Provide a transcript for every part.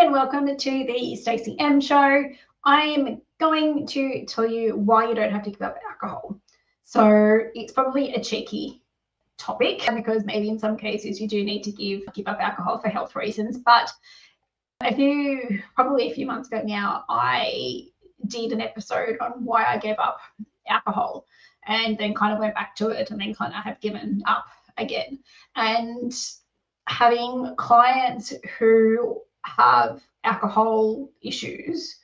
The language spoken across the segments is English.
and welcome to the StacyM show. I'm going to tell you why you don't have to give up alcohol. So it's probably a cheeky topic because maybe in some cases you do need to give up alcohol for health reasons. But probably a few months ago now, I did an episode on why I gave up alcohol and then kind of went back to it and then kind of have given up again. And having clients who have alcohol issues,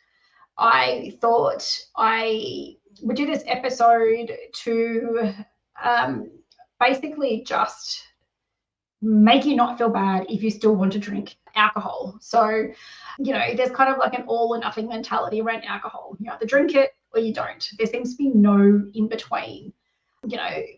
I thought I would do this episode to basically just make you not feel bad if you still want to drink alcohol. So, there's kind of like an all or nothing mentality around alcohol. You either drink it or you don't. There seems to be no in between.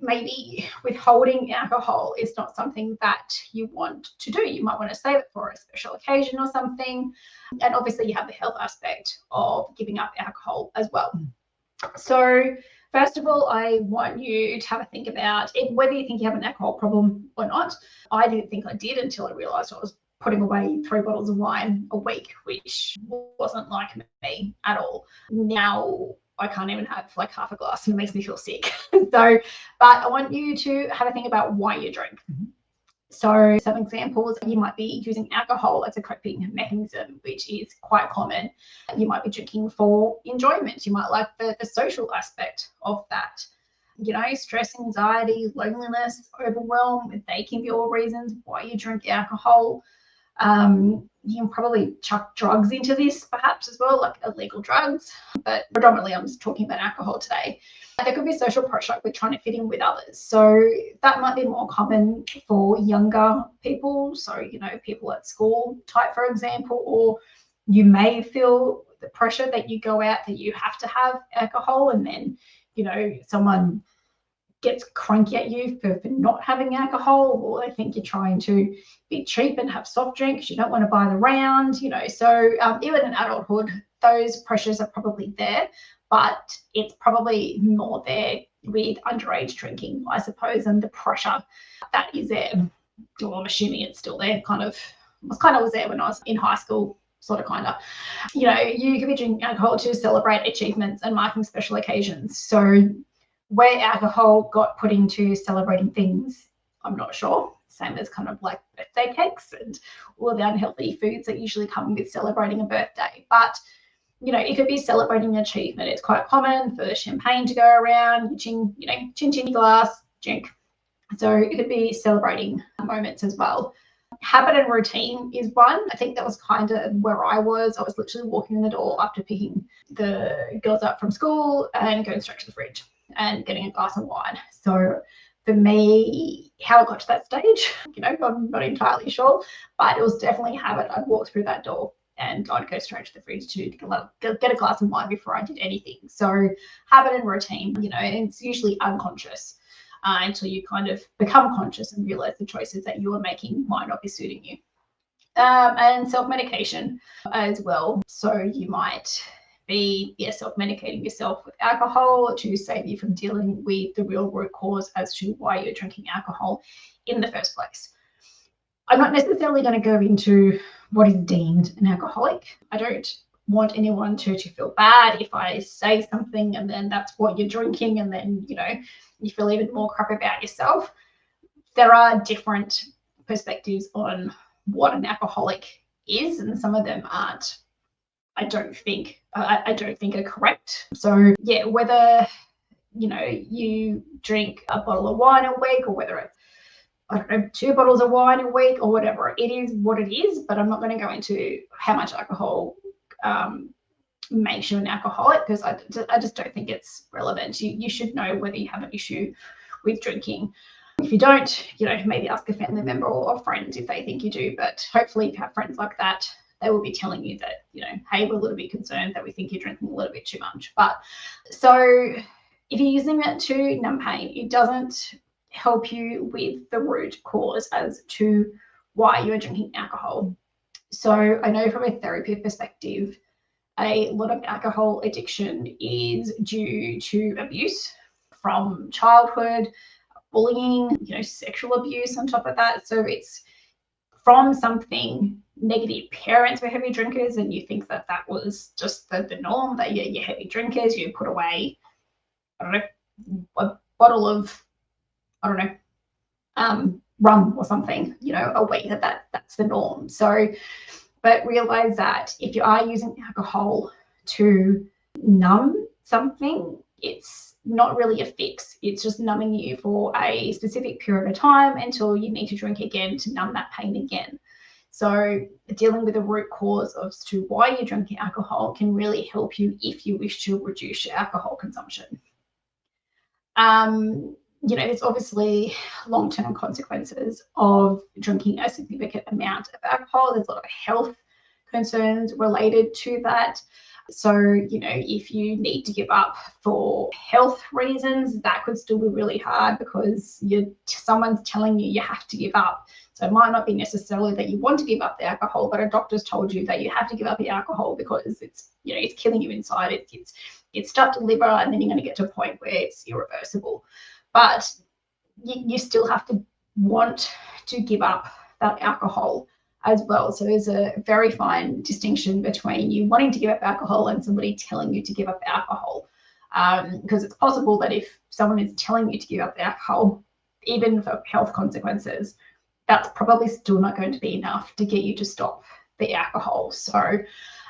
Maybe withholding alcohol is not something that you want to do. You might want to save it for a special occasion or something. And obviously you have the health aspect of giving up alcohol as well. So first of all, I want you to have a think about whether you think you have an alcohol problem or not. I didn't think I did until I realized I was putting away 3 bottles of wine a week, which wasn't like me at all. Now I can't even have like half a glass and it makes me feel sick. But I want you to have a think about why you drink. So some examples, you might be using alcohol as a coping mechanism, which is quite common. You might be drinking for enjoyment. You might like the social aspect of that. Stress, anxiety, loneliness, overwhelm, they can be all reasons why you drink alcohol. You can probably chuck drugs into this perhaps as well, like illegal drugs, but predominantly I'm just talking about alcohol today. There could be social pressure with trying to fit in with others. So that might be more common for younger people. So, people at school type, for example, or you may feel the pressure that you go out that you have to have alcohol and then, someone gets cranky at you for not having alcohol, or they think you're trying to be cheap and have soft drinks. You don't want to buy the round, So even in adulthood, those pressures are probably there, but it's probably more there with underage drinking, I suppose, and the pressure that is there. Well, I'm assuming it's still there, was there when I was in high school, You could be drinking alcohol to celebrate achievements and marking special occasions. So where alcohol got put into celebrating things, I'm not sure. Same as kind of like birthday cakes and all the unhealthy foods that usually come with celebrating a birthday. But, it could be celebrating an achievement. It's quite common for champagne to go around, chin glass, drink. So it could be celebrating moments as well. Habit and routine is one. I think that was kind of where I was. I was literally walking in the door after picking the girls up from school and going straight to the fridge and getting a glass of wine. So for me, how it got to that stage, I'm not entirely sure, but it was definitely a habit. I'd walk through that door and I'd go straight to the fridge to get a glass of wine before I did anything. So habit and routine, it's usually unconscious until you kind of become conscious and realize the choices that you are making might not be suiting you. And self-medication as well. So you might be self-medicating yourself with alcohol to save you from dealing with the real root cause as to why you're drinking alcohol in the first place. I'm not necessarily going to go into what is deemed an alcoholic. I don't want anyone to feel bad if I say something and then that's what you're drinking and then, you feel even more crap about yourself. There are different perspectives on what an alcoholic is, and some of them aren't. I don't think are correct. So yeah, whether you drink a bottle of wine a week or whether it's 2 bottles of wine a week or whatever, it is what it is. But I'm not going to go into how much alcohol makes you an alcoholic because I just don't think it's relevant. You should know whether you have an issue with drinking. If you don't, maybe ask a family member or friends if they think you do. But hopefully if you have friends like that, they will be telling you that, hey, we're a little bit concerned that we think you're drinking a little bit too much. But so if you're using it to numb pain, it doesn't help you with the root cause as to why you're drinking alcohol. So I know from a therapy perspective, a lot of alcohol addiction is due to abuse from childhood, bullying, sexual abuse on top of that. So it's from something negative parents were heavy drinkers and you think that that was just the norm, that you're heavy drinkers, you put away, I don't know, a bottle of, I don't know, rum or something, a week, that's the norm. So, but realize that if you are using alcohol to numb something, it's not really a fix. It's just numbing you for a specific period of time until you need to drink again to numb that pain again. So dealing with the root cause as to why you're drinking alcohol can really help you if you wish to reduce your alcohol consumption. There's obviously long-term consequences of drinking a significant amount of alcohol. There's a lot of health concerns related to that. So, if you need to give up for health reasons, that could still be really hard because someone's telling you you have to give up. So it might not be necessarily that you want to give up the alcohol, but a doctor's told you that you have to give up the alcohol because it's killing you inside. It's stuck to liver, and then you're going to get to a point where it's irreversible. But you still have to want to give up that alcohol as well. So there's a very fine distinction between you wanting to give up alcohol and somebody telling you to give up alcohol. Because it's possible that if someone is telling you to give up the alcohol, even for health consequences, that's probably still not going to be enough to get you to stop the alcohol. So,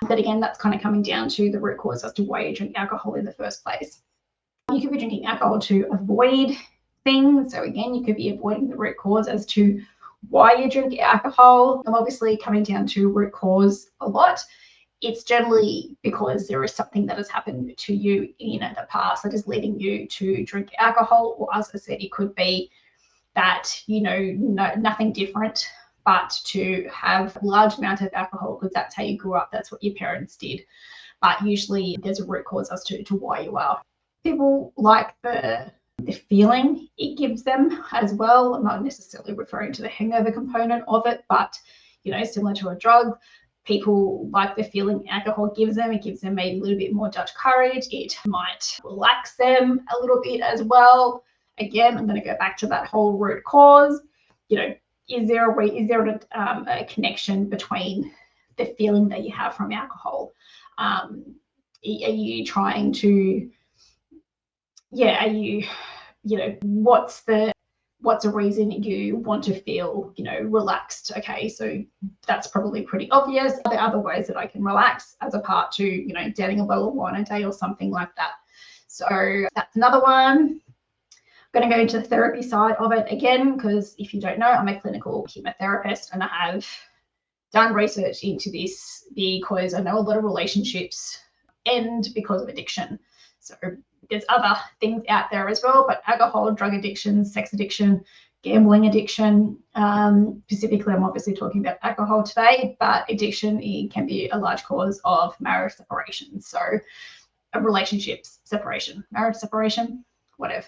but again, that's kind of coming down to the root cause as to why you drink alcohol in the first place. You could be drinking alcohol to avoid things. So again, you could be avoiding the root cause as to why you drink alcohol. I'm obviously coming down to root cause a lot. It's generally because there is something that has happened to you in the past that is leading you to drink alcohol, or as I said, it could be that nothing different but to have a large amount of alcohol because that's how you grew up, that's what your parents did. But usually there's a root cause as to why you are. People like the feeling it gives them as well. I'm not necessarily referring to the hangover component of it, but similar to a drug, people like the feeling alcohol gives them. It gives them maybe a little bit more Dutch courage. It might relax them a little bit as well. Again, I'm going to go back to that whole root cause. Is there a connection between the feeling that you have from alcohol? Are you trying to what's a reason you want to feel, relaxed? Okay, so that's probably pretty obvious. Are there other ways that I can relax as apart to, downing a bottle of wine a day or something like that? So that's another one. I'm going to go into the therapy side of it again, because if you don't know, I'm a clinical chemotherapist and I have done research into this because I know a lot of relationships end because of addiction. So there's other things out there as well, but alcohol, drug addiction, sex addiction, gambling addiction, specifically I'm obviously talking about alcohol today, but addiction, it can be a large cause of marriage separation. So a relationship separation, marriage separation, whatever.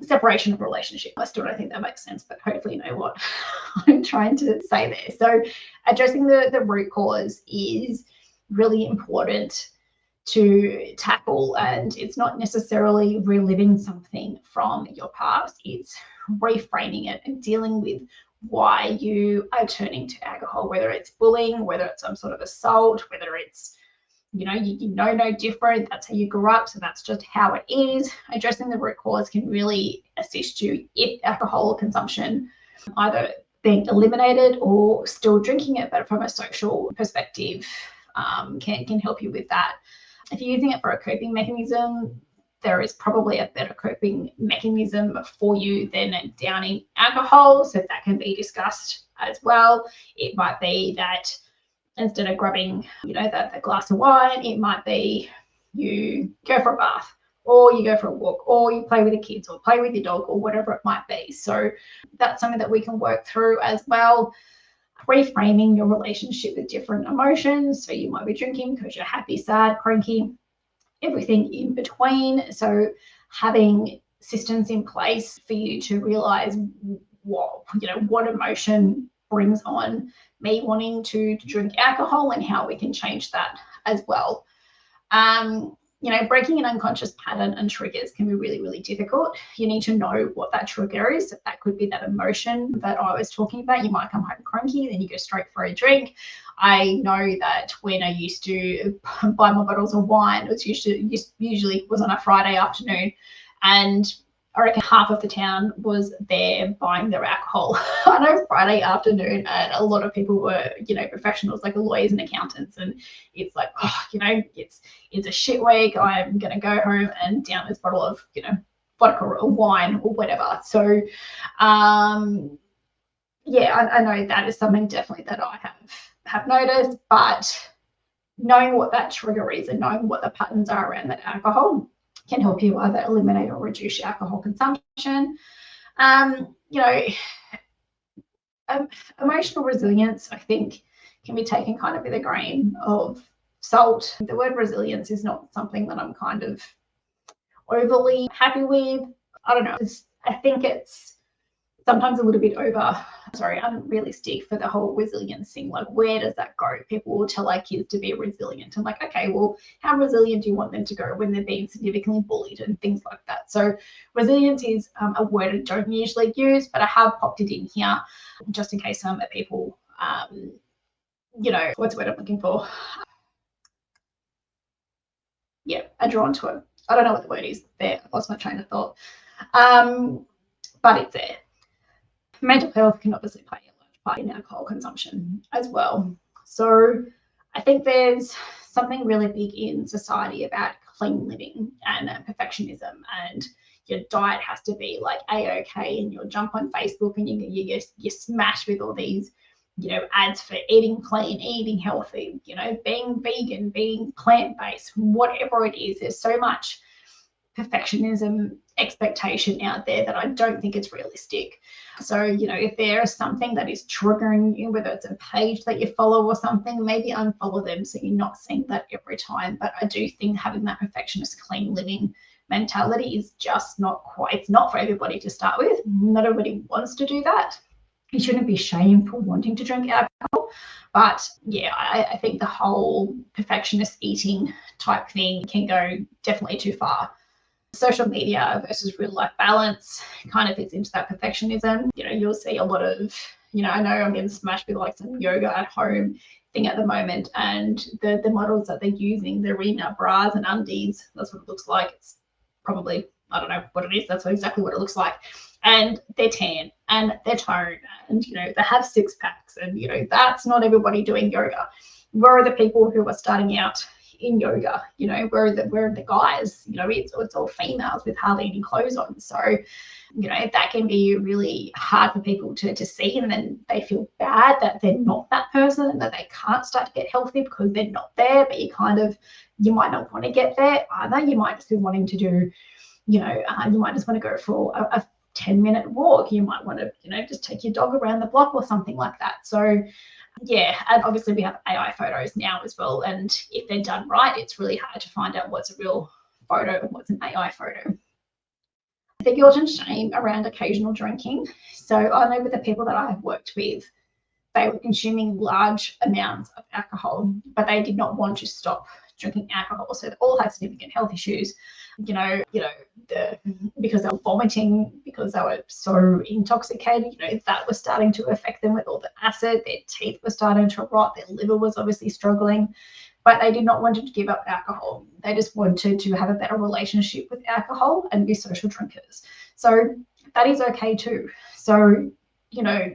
Separation of relationship. I still don't think that makes sense, but hopefully you know what I'm trying to say there. So addressing the root cause is really important to tackle, and it's not necessarily reliving something from your past. It's reframing it and dealing with why you are turning to alcohol, whether it's bullying, whether it's some sort of assault, whether it's you know no different, that's how you grew up, so that's just how it is. Addressing the root cause can really assist you if alcohol consumption either being eliminated or still drinking it, but from a social perspective can help you with that. If you're using it for a coping mechanism, there is probably a better coping mechanism for you than downing alcohol, so that can be discussed as well. It might be that instead of grabbing, that glass of wine, it might be you go for a bath, or you go for a walk, or you play with the kids, or play with your dog, or whatever it might be. So that's something that we can work through as well. Reframing your relationship with different emotions. So you might be drinking because you're happy, sad, cranky, everything in between. So having systems in place for you to realize what emotion brings on me wanting to drink alcohol and how we can change that as well. breaking an unconscious pattern and triggers can be really, really difficult. You need to know what that trigger is. That could be that emotion that I was talking about. You might come home cranky, then you go straight for a drink. I know that when I used to buy my bottles of wine, it was usually was on a Friday afternoon, and I reckon half of the town was there buying their alcohol on a Friday afternoon, and a lot of people were, professionals like lawyers and accountants, and it's like, it's a shit week. I'm gonna go home and down this bottle of, vodka or wine or whatever. So, I know that is something definitely that I have noticed, but knowing what that trigger is and knowing what the patterns are around that alcohol can help you either eliminate or reduce your alcohol consumption. Emotional resilience, I think, can be taken kind of with a grain of salt. The word resilience is not something that I'm kind of overly happy with. I don't know. I think it's sometimes a little bit unrealistic for the whole resilience thing. Like, where does that go? People will tell our kids to be resilient. I'm like, okay, well, how resilient do you want them to go when they're being significantly bullied and things like that? So resilience is a word I don't usually use, but I have popped it in here just in case some people, what's the word I'm looking for? Yeah, are drawn to it. I don't know what the word is there. I lost my train of thought. But it's there. Mental health can obviously play a large part in alcohol consumption as well. So I think there's something really big in society about clean living and perfectionism, and your diet has to be like A-OK, and you'll jump on Facebook and you're smashed with all these, ads for eating clean, eating healthy, being vegan, being plant-based, whatever it is. There's so much perfectionism expectation out there that I don't think it's realistic. So, if there is something that is triggering you, whether it's a page that you follow or something, maybe unfollow them so you're not seeing that every time. But I do think having that perfectionist clean living mentality is just it's not for everybody to start with. Not everybody wants to do that. You shouldn't be shamed for wanting to drink alcohol. But yeah, I think the whole perfectionist eating type thing can go definitely too far. Social media versus real life balance kind of fits into that perfectionism. You'll see a lot of, I know I'm getting smashed with like some yoga at home thing at the moment, and the models that they're using, they're in bras and undies. That's what it looks like. It's probably, I don't know what it is. That's exactly what it looks like. And they're tan and they're toned, and they have six packs, and that's not everybody doing yoga. Where are the people who are starting out in yoga? Where are the guys? It's all females with hardly any clothes on. So that can be really hard for people to see, and then they feel bad that they're not that person and that they can't start to get healthy because they're not there. But you might not want to get there either. You might just be wanting to do, you might just want to go for a 10-minute walk. You might want to just take your dog around the block or something like that. So yeah, and obviously we have AI photos now as well, and if they're done right, it's really hard to find out what's a real photo and what's an AI photo. The guilt and shame around occasional drinking. So I know with the people that I've worked with, they were consuming large amounts of alcohol, but they did not want to stop drinking alcohol. So they all had significant health issues, because they were vomiting, because they were so intoxicated, that was starting to affect them with all the acid. Their teeth were starting to rot. Their liver was obviously struggling, but they did not want to give up alcohol. They just wanted to have a better relationship with alcohol and be social drinkers. So that is okay too. So,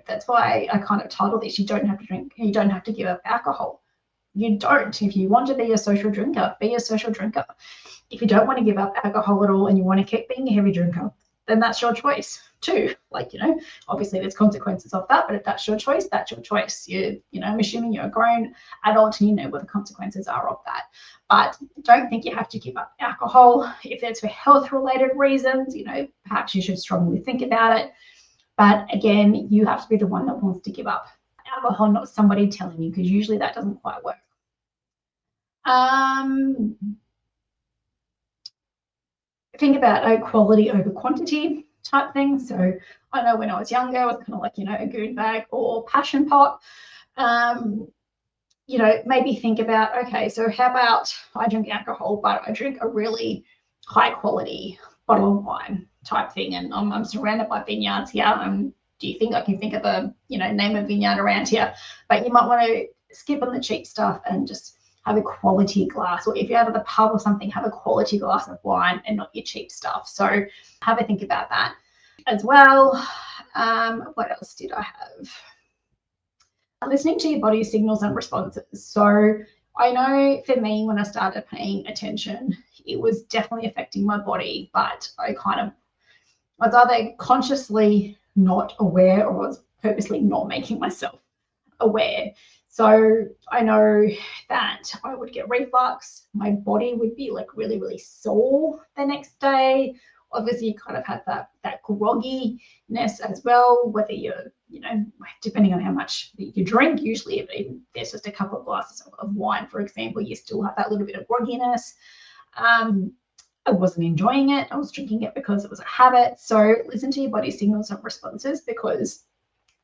that's why I kind of titled this, you don't have to drink, you don't have to give up alcohol. You don't. If you want to be a social drinker, be a social drinker. If you don't want to give up alcohol at all and you want to keep being a heavy drinker, then that's your choice too. Obviously there's consequences of that, but if that's your choice, that's your choice. I'm assuming you're a grown adult and you know what the consequences are of that. But don't think you have to give up alcohol. If it's for health related reasons, perhaps you should strongly think about it. But again, you have to be the one that wants to give up alcohol, not somebody telling you, because usually that doesn't quite work. Think about quality over quantity type thing. So I know when I was younger, I was kind of like, a goon bag or passion pot. maybe think about, okay, so how about I drink alcohol, but I drink a really high quality bottle of wine type thing, and I'm surrounded by vineyards here. Do you think I can think of a name of vineyard around here? But you might want to skip on the cheap stuff and just have a quality glass, or if you're out of the pub or something, have a quality glass of wine and not your cheap stuff. So have a think about that as well. What else did I have? Listening to your body's signals and responses. So I know for me, when I started paying attention, it was definitely affecting my body, but I was either consciously not aware or was purposely not making myself aware. So I know that I would get reflux. My body would be like really, really sore the next day. Obviously, you kind of have that grogginess as well, whether you're, depending on how much you drink. Usually, if there's just a couple of glasses of wine, for example, you still have that little bit of grogginess. I wasn't enjoying it. I was drinking it because it was a habit. So listen to your body signals and responses, because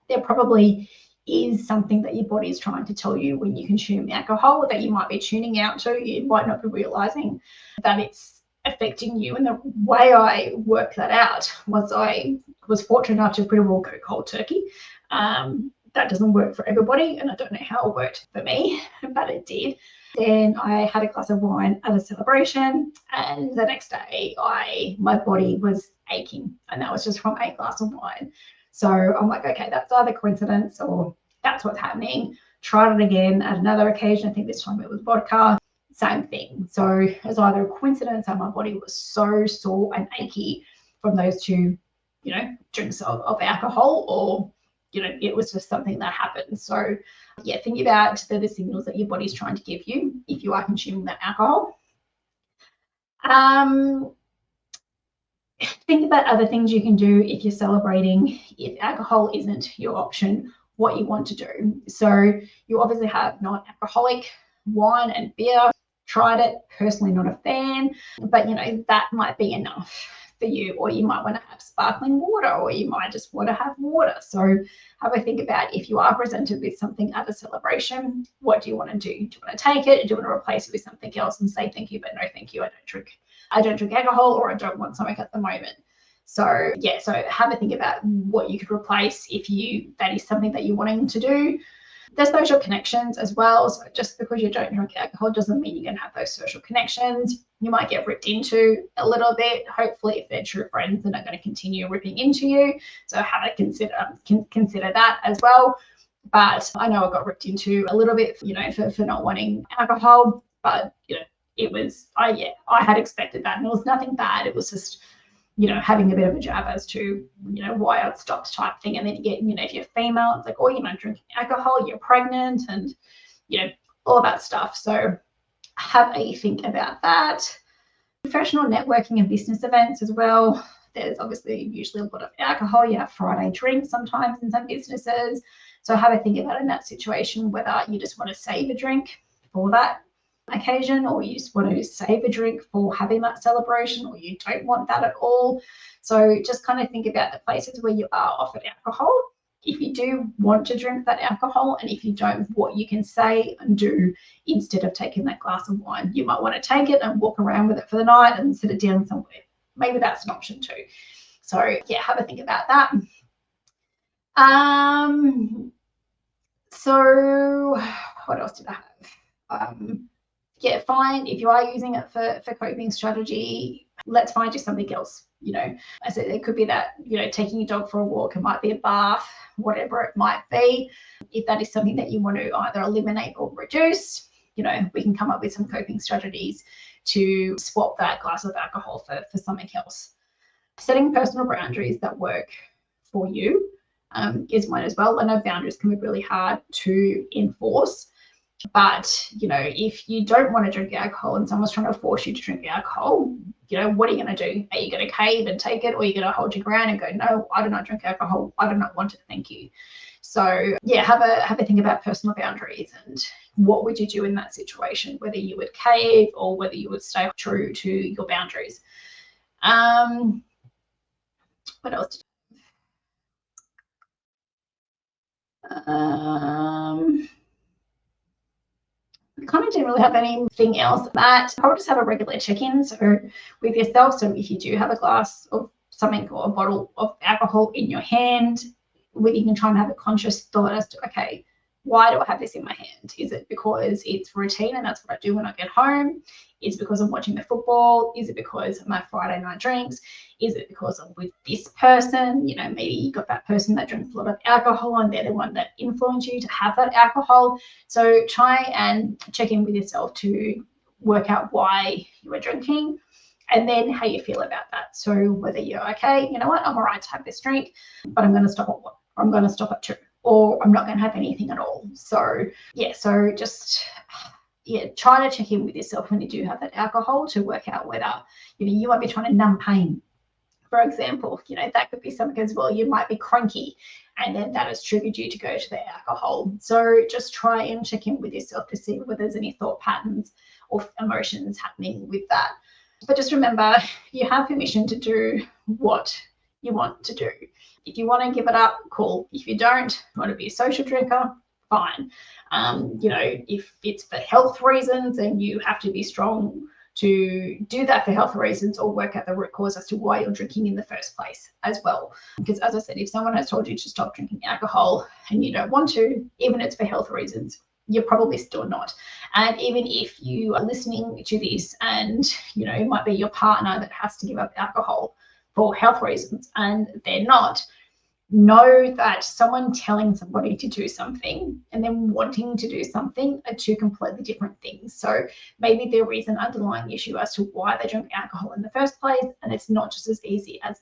there probably is something that your body is trying to tell you when you consume alcohol that you might be tuning out to. You might not be realizing that it's affecting you. And the way I worked that out was I was fortunate enough to pretty well go cold turkey. That doesn't work for everybody, and I don't know how it worked for me, but it did. Then I had a glass of wine at a celebration, and the next day my body was aching, and that was just from a glass of wine. So I'm like, okay, that's either coincidence or that's what's happening. Tried it again at another occasion. I think this time it was vodka. Same thing. So it was either a coincidence and my body was so sore and achy from those two, drinks of alcohol, or, it was just something that happened. So yeah, think about the signals that your body's trying to give you if you are consuming that alcohol. Think about other things you can do if you're celebrating, if alcohol isn't your option, what you want to do. So you obviously have non-alcoholic wine and beer. Tried it, personally not a fan, but that might be enough for you. Or you might want to have sparkling water, or you might just want to have water. So have a think about, if you are presented with something at a celebration, what do you want to do? Do you want to take it? Do you want to replace it with something else and say thank you, but no thank you, I don't drink alcohol, or I don't want something at the moment. So yeah, so have a think about what you could replace if that is something that you're wanting to do. There's social connections as well. So just because you don't drink alcohol doesn't mean you're going to have those social connections. You might get ripped into a little bit. Hopefully, if they're true friends, they're not going to continue ripping into you. So have a consider that as well. But I know I got ripped into a little bit, for not wanting alcohol. But it was, I had expected that, and it was nothing bad. It was just, having a bit of a jab as to, why I'd stopped type thing. And then you get, if you're female, it's like, oh, you're not drinking alcohol, you're pregnant, and, all that stuff. So have a think about that. Professional networking and business events as well. There's obviously usually a lot of alcohol. You have Friday drinks sometimes in some businesses. So have a think about in that situation whether you just want to save a drink for that occasion, or you just want to save a drink for having that celebration, or you don't want that at all. So just kind of think about the places where you are offered alcohol. If you do want to drink that alcohol, and if you don't, what you can say and do instead of taking that glass of wine. You might want to take it and walk around with it for the night and sit it down somewhere. Maybe that's an option too. So yeah, have a think about that. So what else did I have? Yeah, fine. If you are using it for coping strategy, let's find you something else. I said it could be that, taking your dog for a walk, it might be a bath, whatever it might be. If that is something that you want to either eliminate or reduce, we can come up with some coping strategies to swap that glass of alcohol for something else. Setting personal boundaries that work for you is one as well. I know boundaries can be really hard to enforce. But, if you don't want to drink alcohol and someone's trying to force you to drink alcohol, what are you going to do? Are you going to cave and take it, or are you going to hold your ground and go, no, I do not drink alcohol. I do not want it. Thank you. So yeah, have a think about personal boundaries and what would you do in that situation, whether you would cave or whether you would stay true to your boundaries. What else? I kind of didn't really have anything else. That probably just have a regular check-in with yourself. So if you do have a glass of something or a bottle of alcohol in your hand, you can try and have a conscious thought as to, okay, why do I have this in my hand? Is it because it's routine and that's what I do when I get home? Is it because I'm watching the football? Is it because of my Friday night drinks? Is it because I'm with this person? Maybe you got that person that drinks a lot of alcohol and they're the one that influenced you to have that alcohol. So try and check in with yourself to work out why you are drinking and then how you feel about that. So whether you're okay, you know what, I'm all right to have this drink, but I'm going to stop at 1, or I'm going to stop at 2, or I'm not going to have anything at all. So just try to check in with yourself when you do have that alcohol to work out whether you might be trying to numb pain, for example. That could be something as well. You might be cranky and then that has triggered you to go to the alcohol. So just try and check in with yourself to see whether there's any thought patterns or emotions happening with that. But just remember, you have permission to do what you want to do. If you want to give it up, cool. If you don't, you want to be a social drinker, fine. If it's for health reasons and you have to be strong to do that for health reasons, or work out the root cause as to why you're drinking in the first place as well. Because as I said, if someone has told you to stop drinking alcohol and you don't want to, even if it's for health reasons, you're probably still not. And even if you are listening to this and it might be your partner that has to give up alcohol for health reasons and they're not, know that someone telling somebody to do something and then wanting to do something are two completely different things. So maybe there is an underlying issue as to why they drink alcohol in the first place, and it's not just as easy as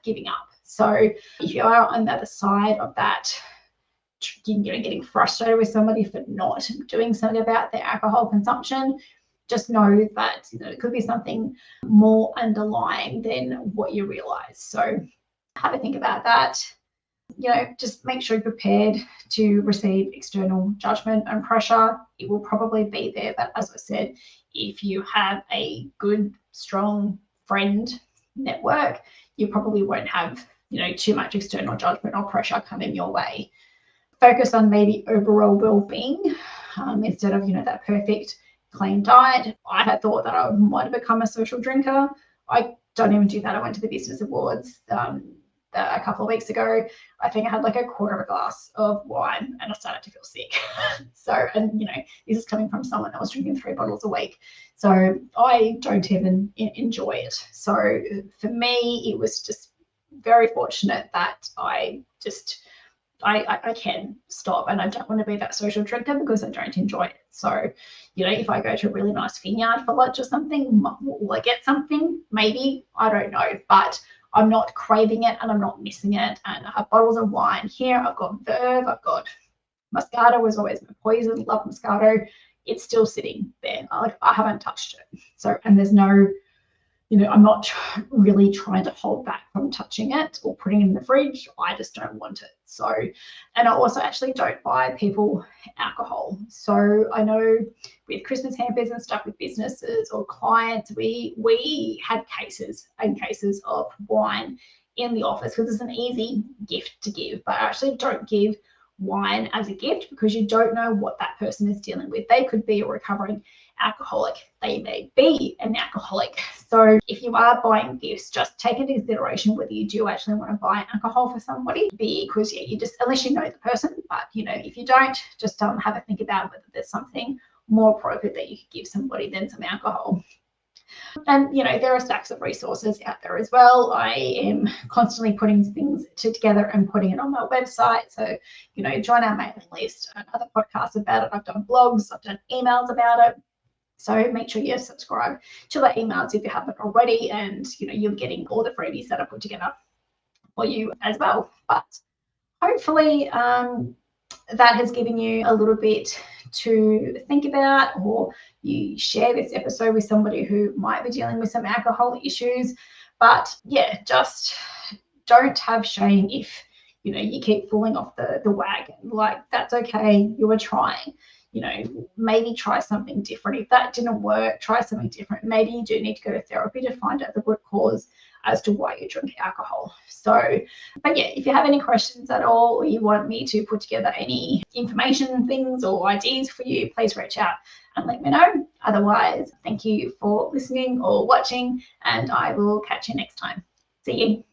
giving up. So if you are on the other side of that, getting frustrated with somebody for not doing something about their alcohol consumption, just know that it could be something more underlying than what you realize. So have a think about that. Just make sure you're prepared to receive external judgment and pressure. It will probably be there, but as I said, if you have a good, strong friend network, you probably won't have too much external judgment or pressure coming your way. Focus on maybe overall well-being instead of that perfect clean diet. I had thought that I might have become a social drinker. I don't even do that. I went to the business awards a couple of weeks ago. I think I had like a quarter of a glass of wine and I started to feel sick. This is coming from someone that was drinking 3 bottles a week. So I don't even enjoy it. So for me, it was just very fortunate that I can stop, and I don't want to be that social drinker because I don't enjoy it. So, if I go to a really nice vineyard for lunch or something, will I get something? Maybe, I don't know, but I'm not craving it and I'm not missing it. And I have bottles of wine here. I've got Verve, I've got Moscato was always my poison, love Moscato. It's still sitting there. I haven't touched it. So, and there's no, I'm not really trying to hold back from touching it or putting it in the fridge. I just don't want it. So, and I also actually don't buy people alcohol. So I know with Christmas hampers and stuff with businesses or clients, we had cases and cases of wine in the office because it's an easy gift to give, but I actually don't give wine as a gift because you don't know what that person is dealing with. They could be a recovering alcoholic, they may be an alcoholic. So if you are buying gifts, just take into consideration whether you do actually want to buy alcohol for somebody, because you just, unless you know the person, but if you don't, just have a think about whether there's something more appropriate that you could give somebody than some alcohol. And there are stacks of resources out there as well. I am constantly putting things together and putting it on my website. So join our mailing list. Other podcasts about it. I've done blogs, I've done emails about it. So make sure you subscribe to the emails if you haven't already, and you're getting all the freebies that I put together for you as well. But hopefully that has given you a little bit to think about, or you share this episode with somebody who might be dealing with some alcohol issues. But just don't have shame if you keep falling off the wagon. Like, that's okay, you were trying. Maybe try something different. If that didn't work, try something different. Maybe you do need to go to therapy to find out the root cause as to why you drink alcohol. So, but yeah, if you have any questions at all, or you want me to put together any information, things, or ideas for you, please reach out and let me know. Otherwise, thank you for listening or watching, and I will catch you next time. See you.